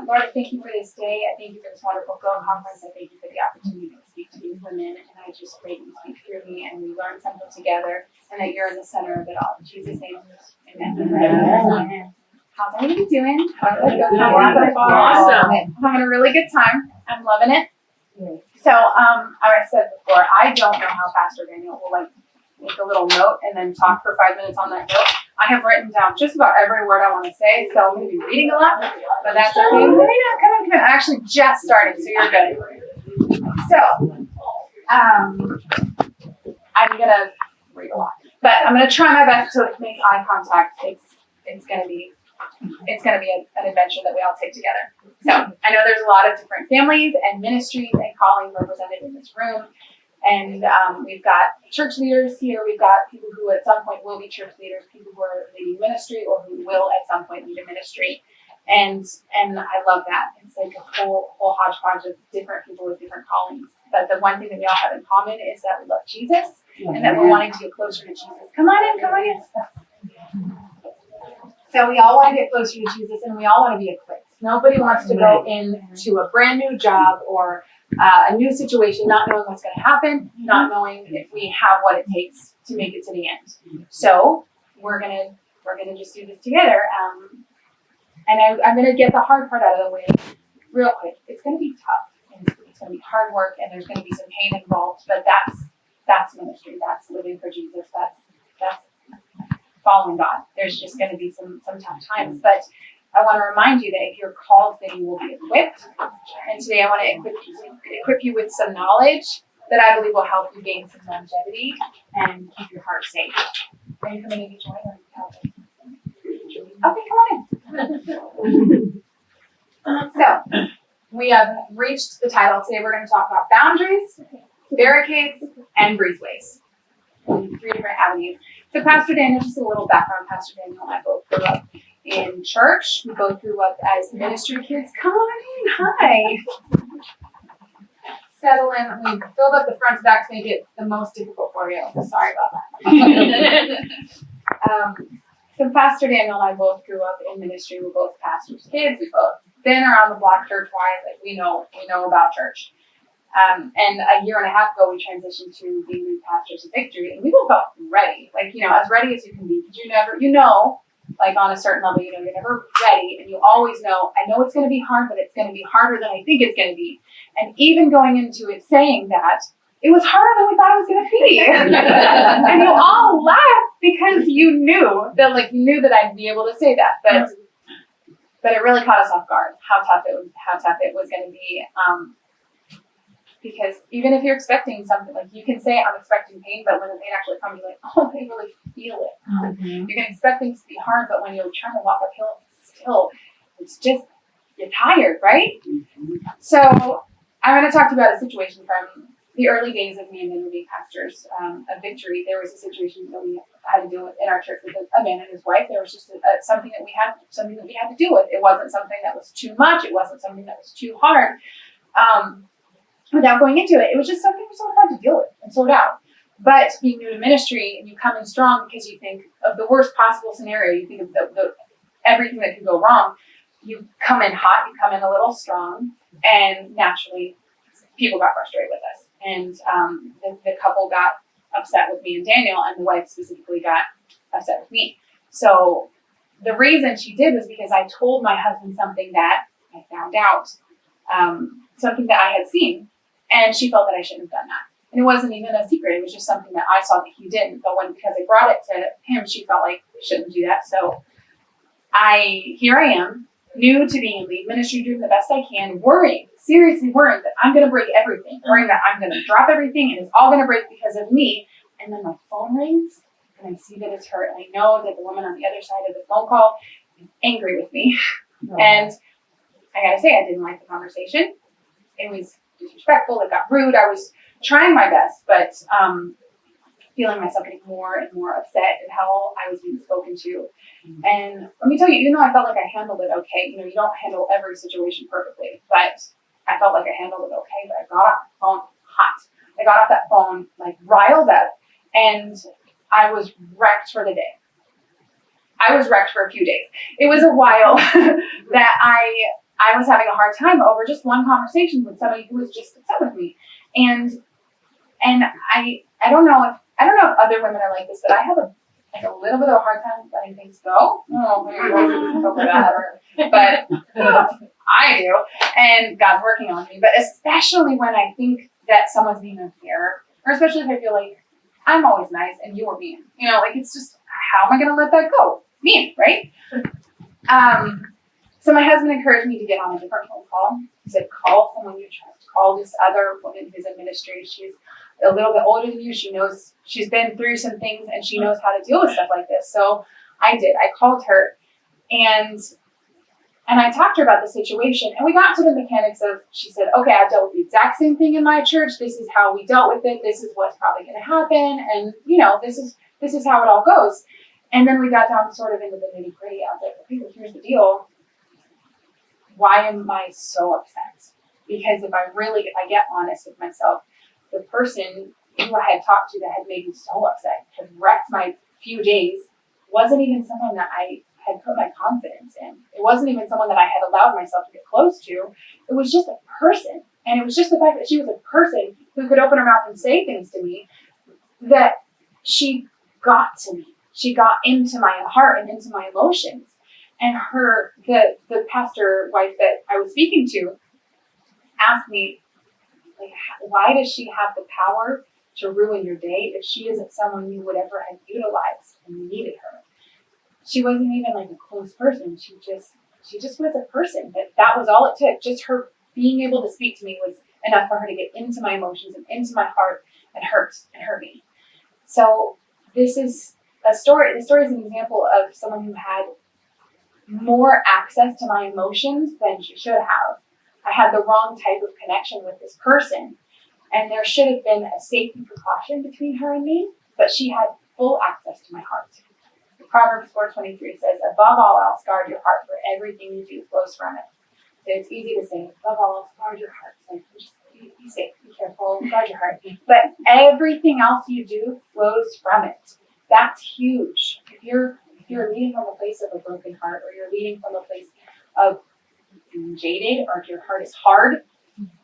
Lord, I thank you for this day. I thank you for this wonderful film conference. I thank you for the opportunity to speak to these women. And I just pray that you speak through me and we learn something together and that you're in the center of it all. In Jesus' name, amen. How's everybody doing? Awesome. I'm having a really good time. I'm loving it. So, I said before, I don't know how Pastor Daniel will make a little note and then talk for 5 minutes on that note. I have written down just about every word I want to say, so I'm going to be reading a lot, but that's okay. Come on. I actually just started, so you're good. So, I'm going to read a lot, but I'm going to try my best to make eye contact. It's going to be an adventure that we all take together. So I know there's a lot of different families and ministries and callings represented in this room. And we've got church leaders here. We've got people who at some point will be church leaders, people who are leading ministry or who will at some point lead a ministry. And I love that. It's like a whole hodgepodge of different people with different callings. But the one thing that we all have in common is that we love Jesus and that we're wanting to get closer to Jesus. Come on in. So we all want to get closer to Jesus and we all want to be equipped. Nobody wants to go into a brand new job or a new situation, not knowing what's going to happen, not knowing if we have what it takes to make it to the end. So we're gonna just do this together. And I'm gonna get the hard part out of the way real quick. It's gonna be tough and it's gonna be hard work and there's gonna be some pain involved, but that's ministry. That's living for Jesus. That's following God. There's just gonna be some tough times, but I want to remind you that if you're called, then you will be equipped. And today I want to equip you with some knowledge that I believe will help you gain some longevity and keep your heart safe. Are you coming in to join or okay, come on in. So we have reached the title. Today we're going to talk about boundaries, barricades, and breezeways. 3 different avenues. So Pastor Daniel, just a little background. Pastor Daniel and I both grew up in church. We both grew up as ministry kids. Come on in. Hi. Settle in. We filled up the front to back to make it the most difficult for you. Sorry about that. So Pastor Daniel and I both grew up in ministry. We're both pastors' kids. We've both been around the block church-wise. Like we know about church. And a year and a half ago, we transitioned to being new pastors of Victory, and we both felt ready. Like, as ready as you can be. Because like on a certain level, you're never ready, and you always know, I know it's going to be hard, but it's going to be harder than I think it's going to be. And even going into it saying that, it was harder than we thought it was going to be. And you all laughed because you knew that I'd be able to say that. But it really caught us off guard, how tough it was going to be. Because even if you're expecting something, like you can say, I'm expecting pain, but when the pain actually comes, you're like, oh, I really feel it. Mm-hmm. You can expect things to be hard, but when you're trying to walk uphill, it's just, you're tired, right? Mm-hmm. So I'm going to talk to you about a situation from the early days of me and then being pastors of Victory. There was a situation that we had to deal with in our church with a man and his wife. There was just something that we had to deal with. It wasn't something that was too much. It wasn't something that was too hard. Without going into it, it was just something we sort of had to deal with and sort out. But being new to ministry, and you come in strong because you think of the worst possible scenario, you think of the everything that could go wrong. You come in hot, you come in a little strong, and naturally, people got frustrated with us. And the couple got upset with me and Daniel, and the wife specifically got upset with me. So the reason she did was because I told my husband something that I found out, something that I had seen. And she felt that I shouldn't have done that. And it wasn't even a secret. It was just something that I saw that he didn't. But because I brought it to him, she felt like we shouldn't do that. So here I am, new to being in lead ministry, doing the best I can, seriously worrying that I'm going to break everything, worrying that I'm going to drop everything and it's all going to break because of me. And then my phone rings and I see that it's her. And I know that the woman on the other side of the phone call is angry with me. Oh. And I got to say, I didn't like the conversation. It was disrespectful. It got rude. I was trying my best, but feeling myself getting more and more upset at how I was being spoken to. And let me tell you, even though I felt like I handled it okay, you don't handle every situation perfectly, but I felt like I handled it okay. But I got off the phone hot. I got off that phone riled up, and I was wrecked for the day. I was wrecked for a few days. It was a while that I I was having a hard time over just one conversation with somebody who was just upset with me. And I don't know if other women are like this, but I have a little bit of a hard time letting things go. Oh, but I do, and God's working on me. But especially when I think that someone's being unfair, or especially if I feel like I'm always nice and you were mean, like it's just, how am I going to let that go? Mean, right? So my husband encouraged me to get on a different phone call. He said, call someone you trust. Call this other woman who's in ministry. She's a little bit older than you. She knows, she's been through some things and she knows how to deal with stuff like this. So I did. I called her and I talked to her about the situation, and we got to the mechanics of, she said, okay, I've dealt with the exact same thing in my church. This is how we dealt with it. This is what's probably going to happen. And, this is how it all goes. And then we got down sort of into the nitty gritty. I was like, okay, well, here's the deal. Why am I so upset? Because if I get honest with myself, the person who I had talked to that had made me so upset, had wrecked my few days, wasn't even someone that I had put my confidence in. It wasn't even someone that I had allowed myself to get close to. It was just a person. And it was just the fact that she was a person who could open her mouth and say things to me, that she got to me. She got into my heart and into my emotions. And the pastor wife that I was speaking to asked me, like, why does she have the power to ruin your day if she isn't someone you would ever have utilized when you needed her? She wasn't even like a close person. She just was a person. That was all it took. Just her being able to speak to me was enough for her to get into my emotions and into my heart and hurt me. So this is a story. This story is an example of someone who had more access to my emotions than she should have. I had the wrong type of connection with this person, and there should have been a safety precaution between her and me, but she had full access to my heart. Proverbs 4:23 says, above all else, guard your heart, for everything you do flows from it. So it's easy to say, above all else, guard your heart. Like, just be safe, be careful, guard your heart. But everything else you do flows from it. That's huge. If you're leading from a place of a broken heart, or you're leading from a place of being jaded, or if your heart is hard,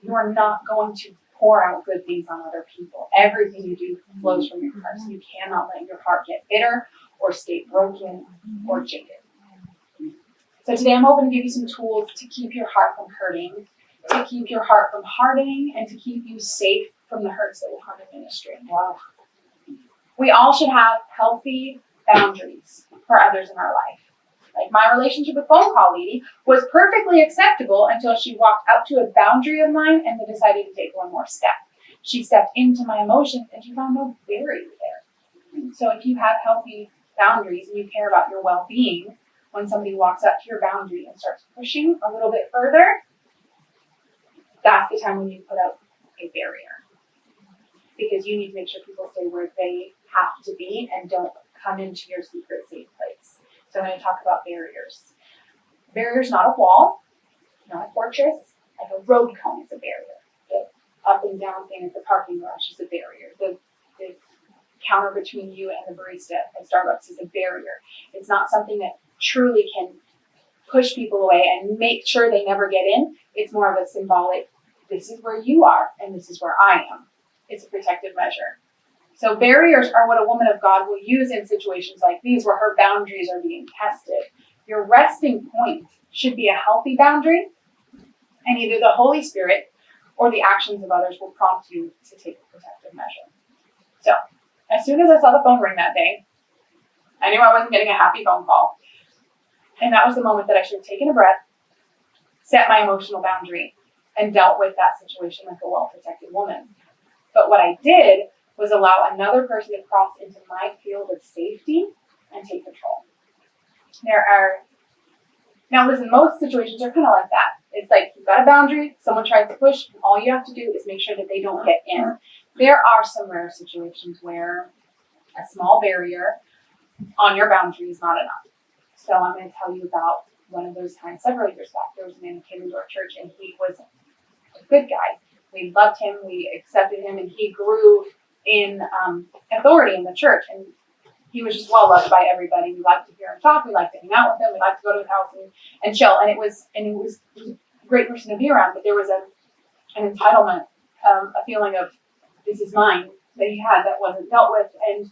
you are not going to pour out good things on other people. Everything you do flows from your heart. So you cannot let your heart get bitter or stay broken or jaded. So today I'm hoping to give you some tools to keep your heart from hurting, to keep your heart from hardening, and to keep you safe from the hurts that will come in ministry. Wow. We all should have healthy boundaries for others in our life. Like my relationship with phone call lady was perfectly acceptable until she walked up to a boundary of mine and then decided to take one more step. She stepped into my emotions and she found no barrier there. So if you have healthy boundaries and you care about your well-being, when somebody walks up to your boundary and starts pushing a little bit further, that's the time when you put up a barrier. Because you need to make sure people stay where they have to be and don't come into your secret safe place. So I'm going to talk about barriers. Barrier's not a wall, not a fortress. Like a road cone is a barrier. The up and down thing at the parking garage is a barrier. The counter between you and the barista at Starbucks is a barrier. It's not something that truly can push people away and make sure they never get in. It's more of a symbolic, this is where you are and this is where I am. It's a protective measure. So barriers are what a woman of God will use in situations like these where her boundaries are being tested. Your resting point should be a healthy boundary, and either the Holy Spirit or the actions of others will prompt you to take a protective measure. So as soon as I saw the phone ring that day, I knew I wasn't getting a happy phone call. And that was the moment that I should have taken a breath, set my emotional boundary, and dealt with that situation like a well-protected woman. But what I did was allow another person to cross into my field of safety and take control. Now listen, most situations are kind of like that. It's like you've got a boundary, someone tries to push, and all you have to do is make sure that they don't get in. There are some rare situations where a small barrier on your boundary is not enough. So I'm going to tell you about one of those times several years back. There was a man who came into our church, and he was a good guy. We loved him, we accepted him, and he grew in authority in the church, and he was just well loved by everybody. We liked to hear him talk, we liked to hang out with him, we liked to go to his house and chill. And it was great person to be around, but there was an entitlement, a feeling of this is mine that he had that wasn't dealt with, and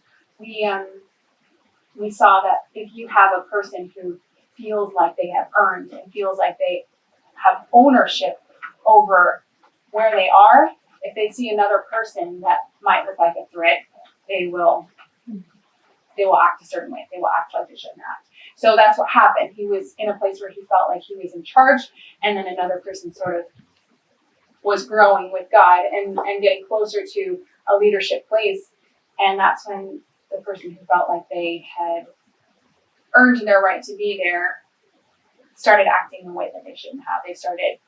we saw that if you have a person who feels like they have earned and feels like they have ownership over where they are, if they see another person that might look like a threat, they will act a certain way. They will act like they shouldn't act. So that's what happened. He was in a place where he felt like he was in charge, and then another person sort of was growing with God and getting closer to a leadership place. And that's when the person who felt like they had earned their right to be there started acting in a way that they shouldn't have. They started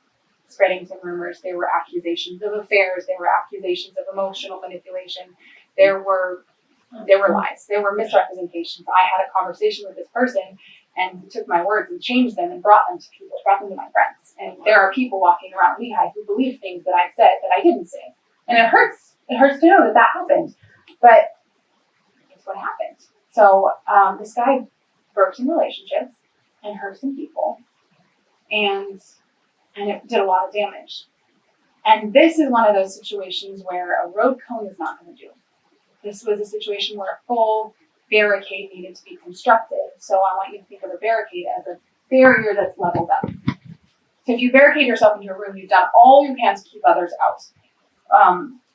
spreading some rumors. There were accusations of affairs. There were accusations of emotional manipulation. There were lies. There were misrepresentations. I had a conversation with this person and took my words and changed them and brought them to people, brought them to my friends. And there are people walking around Lehigh who believe things that I said that I didn't say. And it hurts. It hurts to know that happened. But it's what happened. So this guy broke some relationships and hurt some people. And it did a lot of damage. And this is one of those situations where a road cone is not going to do. This was a situation where a full barricade needed to be constructed. So I want you to think of a barricade as a barrier that's leveled up. So if you barricade yourself into a room, you've done all you can to keep others out.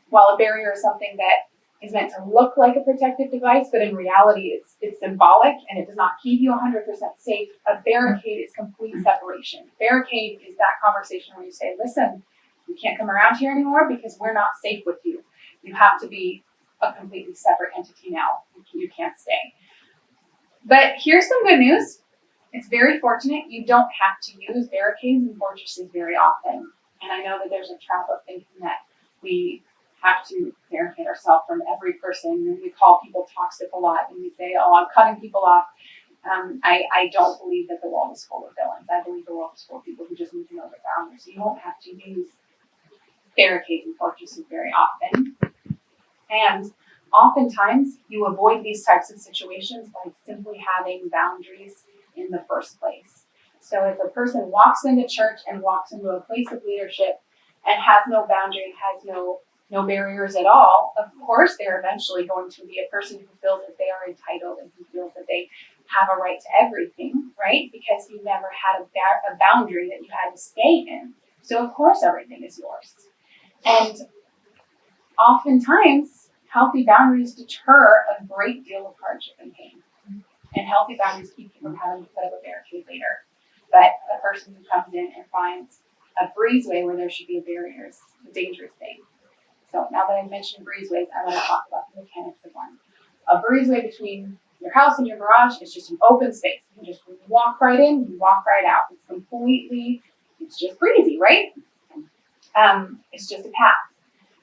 While a barrier is something that is meant to look like a protective device, but in reality it's symbolic and it does not keep you 100% safe. A barricade is complete separation. Barricade is that conversation where you say, listen, you can't come around here anymore because we're not safe with you. You have to be a completely separate entity now. You can't stay. But here's some good news. It's very fortunate. You don't have to use barricades and fortresses very often. And I know that there's a trap of thinking that we have to barricade ourselves from every person, and we call people toxic a lot, and we say, oh, I'm cutting people off. I don't believe that the world is full of villains. I believe the world is full of people who just need to know their boundaries. So you won't have to use barricades and fortresses very often. And oftentimes you avoid these types of situations by simply having boundaries in the first place. So if a person walks into church and walks into a place of leadership and has no boundary and has no barriers at all, of course they're eventually going to be a person who feels that they are entitled and who feels that they have a right to everything, right? Because you never had a boundary that you had to stay in. So of course everything is yours. And oftentimes healthy boundaries deter a great deal of hardship and pain. And healthy boundaries keep you from having to put up a barricade later. But a person who comes in and finds a breezeway where there should be a barrier is a dangerous thing. So now that I've mentioned breezeways, I want to talk about the mechanics of one. A breezeway between your house and your garage is just an open space. You just walk right in, you walk right out. It's just breezy, right? It's just a path.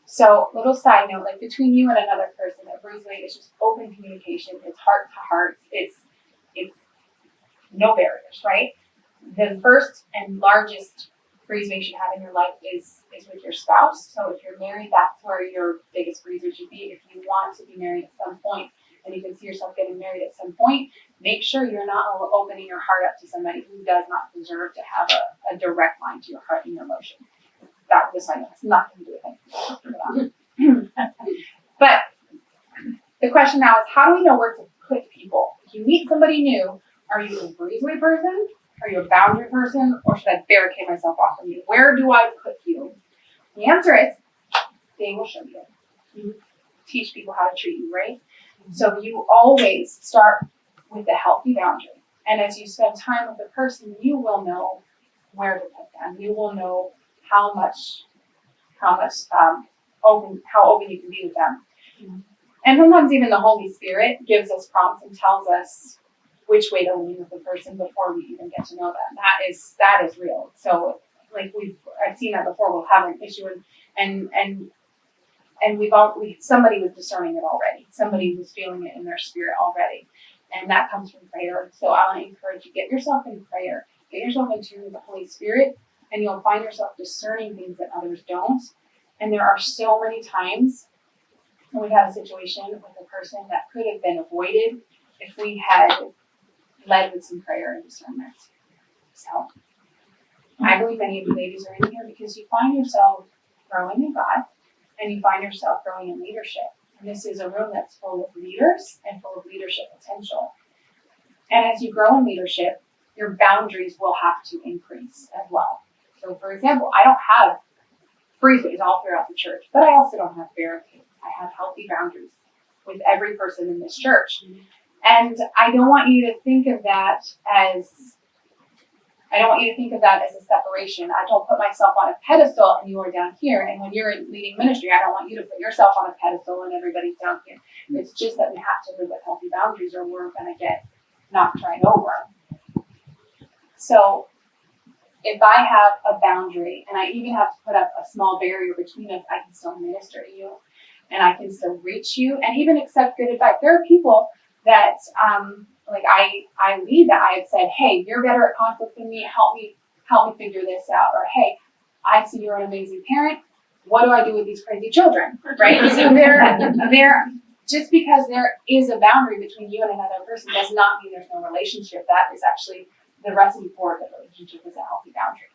So little side note, like between you and another person, a breezeway is just open communication. It's heart to heart. It's no barriers, right? The first and largest breezeway you should have in your life is with your spouse. So if you're married, that's where your biggest breezeway should be. If you want to be married at some point, and you can see yourself getting married at some point, make sure you're not opening your heart up to somebody who does not deserve to have a direct line to your heart and your emotion. That this has nothing to do with anything. But the question now is, how do we know where to put people? If you meet somebody new, are you a breezeway person? Are you a boundary person? Or should I barricade myself off from you? Where do I put you? The answer is, they will show you. You teach people how to treat you, right? So you always start with a healthy boundary. And as you spend time with the person, you will know where to put them. You will know how open you can be with them. And sometimes even the Holy Spirit gives us prompts and tells us which way to lean with the person before we even get to know them. That is real. So like I've seen that before. We'll have an issue and somebody was discerning it already. Somebody was feeling it in their spirit already. And that comes from prayer. So I want to encourage you, get yourself in prayer. Get yourself in tune with the Holy Spirit, and you'll find yourself discerning things that others don't. And there are so many times when we've had a situation with a person that could have been avoided if we had led with some prayer and discernment. So I believe many of you ladies are in here because you find yourself growing in God and you find yourself growing in leadership. And this is a room that's full of leaders and full of leadership potential. And as you grow in leadership, your boundaries will have to increase as well. So for example, I don't have breezeways all throughout the church, but I also don't have barricades. I have healthy boundaries with every person in this church. And I don't want you to think of that as a separation. I don't put myself on a pedestal and you are down here. And when you're leading ministry, I don't want you to put yourself on a pedestal and everybody's down here. It's just that we have to live with healthy boundaries or we're going to get knocked right over. So if I have a boundary and I even have to put up a small barrier between us, I can still minister to you and I can still reach you and even accept good advice. There are people that, I lead that I have said, hey, you're better at conflict than me. Help me figure this out. Or, hey, I see you're an amazing parent. What do I do with these crazy children? Right? So they're just because there is a boundary between you and another person does not mean there's no relationship. That is actually the recipe for a good relationship is a healthy boundary.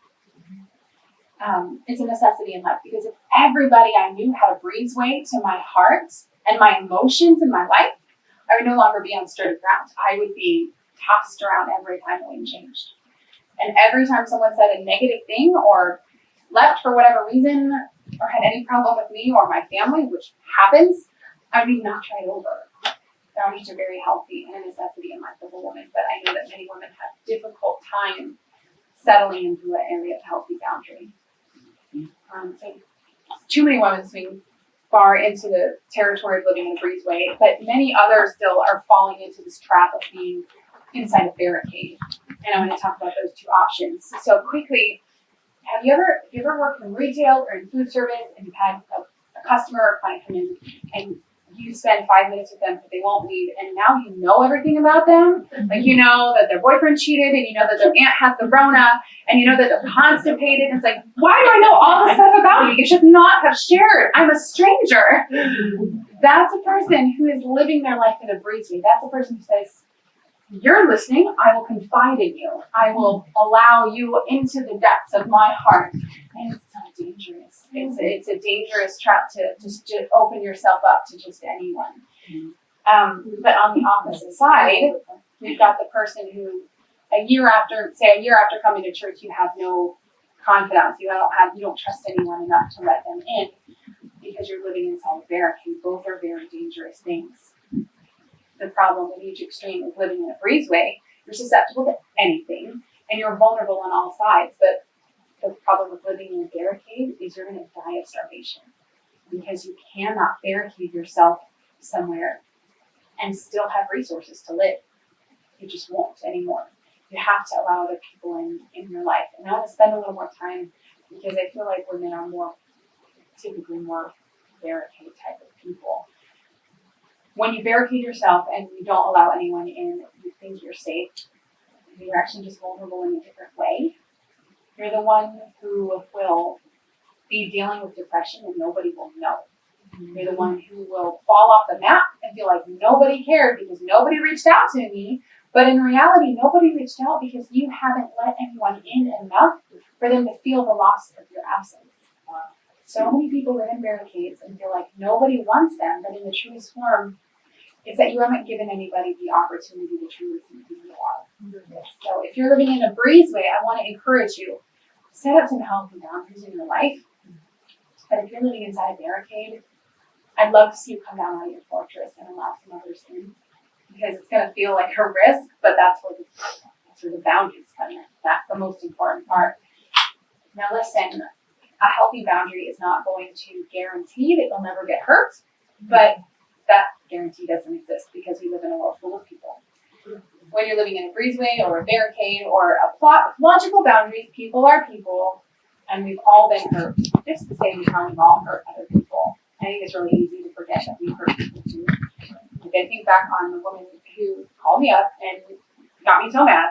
It's a necessity in life because if everybody I knew had a breezeway to my heart and my emotions in my life, I would no longer be on sturdy ground. I would be tossed around every time the wind changed. And every time someone said a negative thing or left for whatever reason or had any problem with me or my family, which happens, I would be knocked right over. Boundaries are very healthy and a necessity in life of a woman, but I know that many women have difficult time settling into an area of healthy boundary. So too many women swing far into the territory of living in a breezeway, but many others still are falling into this trap of being inside a barricade. And I'm going to talk about those two options. So quickly, have you ever worked in retail or in food service and you've had a customer or client come in and you spend 5 minutes with them but they won't leave and now you know everything about them? Like you know that their boyfriend cheated and you know that their aunt has the Rona and you know that they're constipated. It's like, why do I know all this stuff about you? You should not have shared. I'm a stranger. That's a person who is living their life in a breezeway. That's a person who says, you're listening, I will confide in you. I will allow you into the depths of my heart. And it's so dangerous. It's a dangerous trap to just open yourself up to just anyone. But on the opposite side, we've got the person who a year after coming to church, you have no confidence. You don't trust anyone enough to let them in because you're living inside a barricade. Both are very dangerous things. The problem with each extreme is living in a breezeway. You're susceptible to anything and you're vulnerable on all sides. But the problem with living in a barricade is you're going to die of starvation because you cannot barricade yourself somewhere and still have resources to live. You just won't anymore. You have to allow other people in your life. And I want to spend a little more time because I feel like women are typically more barricade type of people. When you barricade yourself and you don't allow anyone in, you think you're safe. You're actually just vulnerable in a different way. You're the one who will be dealing with depression and nobody will know. You're the one who will fall off the map and feel like nobody cared because nobody reached out to me. But in reality, nobody reached out because you haven't let anyone in enough for them to feel the loss of your absence. So many people live in barricades and feel like nobody wants them, but in the truest form, it's that you haven't given anybody the opportunity to truly see who you are. So if you're living in a breezeway, I want to encourage you, set up some healthy boundaries in your life. But if you're living inside a barricade, I'd love to see you come down out of your fortress and allow some others in. Because it's going to feel like a risk, but that's where the boundaries come in. That's the most important part. Now listen, a healthy boundary is not going to guarantee that you'll never get hurt, but that guarantee doesn't exist because we live in a world full of people. When you're living in a breezeway or a barricade or a plot with logical boundaries, people are people, and we've all been hurt. Just the same time we've all hurt other people. I think it's really easy to forget that we've hurt people too. Like I think back on the woman who called me up and got me so mad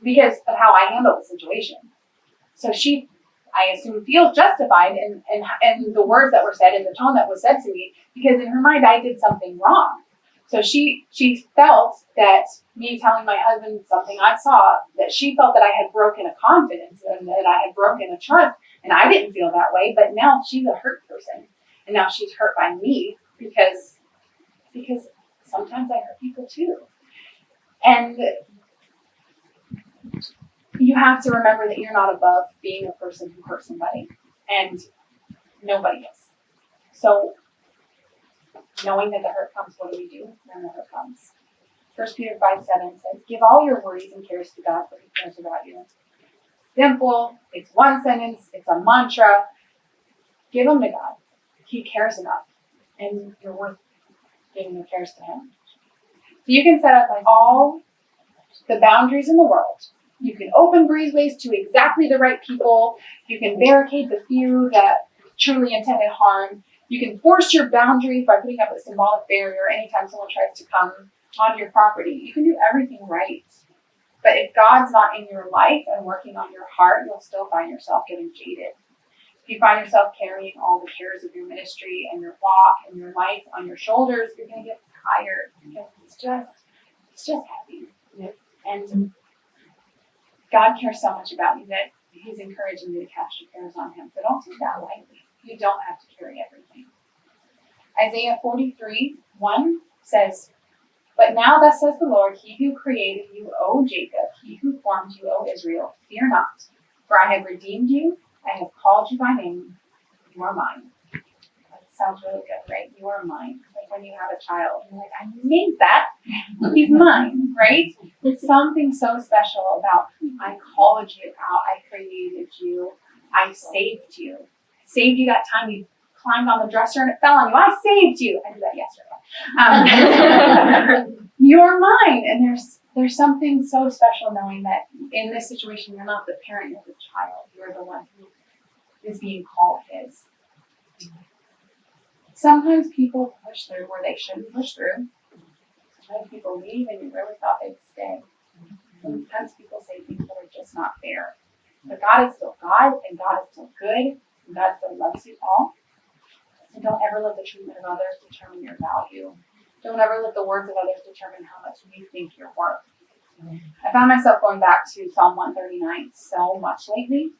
because of how I handled the situation. So she, I assume, feels justified in the words that were said and the tone that was said to me because in her mind I did something wrong. So she felt that me telling my husband something I saw, that she felt that I had broken a confidence and that I had broken a trust, and I didn't feel that way. But now she's a hurt person, and now she's hurt by me because sometimes I hurt people too. And you have to remember that you're not above being a person who hurt somebody, and nobody is. So knowing that the hurt comes, what do we do when the hurt comes? 1 Peter 5:7 says, give all your worries and cares to God, for he cares about you. Simple. It's one sentence. It's a mantra. Give them to God. He cares enough, and you're worth giving your cares to him. So you can set up like all the boundaries in the world. You can open breezeways to exactly the right people. You can barricade the few that truly intended harm. You can force your boundaries by putting up a symbolic barrier anytime someone tries to come onto your property. You can do everything right. But if God's not in your life and working on your heart, you'll still find yourself getting jaded. If you find yourself carrying all the cares of your ministry and your walk and your life on your shoulders, you're going to get tired because it's just heavy. Yep. And God cares so much about you that he's encouraging you to cast your cares on him. So don't take that lightly. You don't have to carry everything. Isaiah 43:1 says, but now thus says the Lord, he who created you, O Jacob, he who formed you, O Israel, fear not, for I have redeemed you, I have called you by name, you are mine. That sounds really good, right? You are mine. Like when you have a child, you're like, I made that, he's mine, right? There's something so special about, I called you out, I created you, I saved you. I saved you that time you climbed on the dresser and it fell on you. I saved you. I did that yesterday. You're mine. And there's something so special knowing that in this situation, you're not the parent, you're the child. You're the one who is being called his. Sometimes people push through where they shouldn't push through. Sometimes people leave and you really thought they'd stay. Sometimes people say things that are just not fair. But God is still God, and God is still good, and God still loves you all. And don't ever let the treatment of others determine your value. Don't ever let the words of others determine how much you think you're worth. I found myself going back to Psalm 139 so much lately,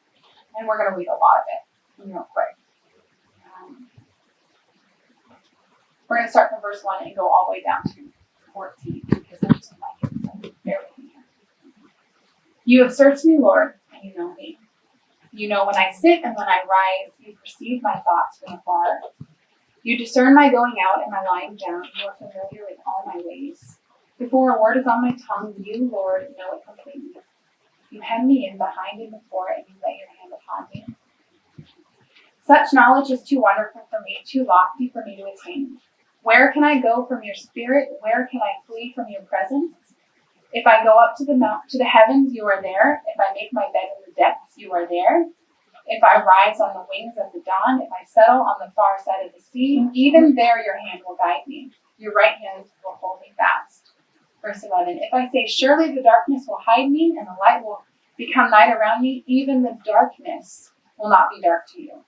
and we're going to read a lot of it real quick. We're going to start from verse 1 and go all the way down to 14, because I just like it. So bear with me here. You have searched me, Lord, and you know me. You know when I sit and when I rise, you perceive my thoughts from afar. You discern my going out and my lying down. You are familiar with all my ways. Before a word is on my tongue, you, Lord, know it completely. You hem me in behind and before, and you lay your hand upon me. Such knowledge is too wonderful for me, too lofty for me to attain. Where can I go from your spirit? Where can I flee from your presence? If I go up to the heavens, you are there. If I make my bed in the depths, you are there. If I rise on the wings of the dawn, if I settle on the far side of the sea, even there your hand will guide me. Your right hand will hold me fast. Verse 11, if I say, surely the darkness will hide me, and the light will become night around me, even the darkness will not be dark to you.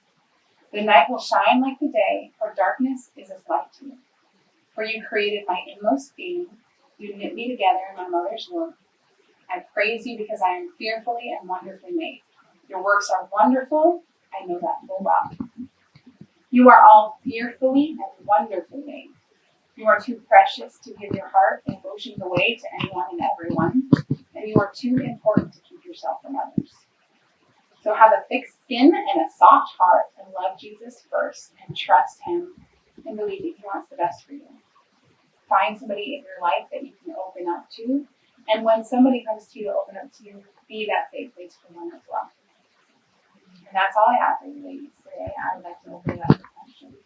The night will shine like the day, for darkness is as light to you. For you created my inmost being. You knit me together in my mother's womb. I praise you because I am fearfully and wonderfully made. Your works are wonderful. I know that full well. You are all fearfully and wonderfully made. You are too precious to give your heart and emotions away to anyone and everyone, and you are too important to keep yourself from others. So have a thick skin and a soft heart, and love Jesus first, and trust him, and believe that he wants the best for you. Find somebody in your life that you can open up to, and when somebody comes to you to open up to you, be that safe place for them as well. And that's all I have for you ladies today. I would like to open it up for questions.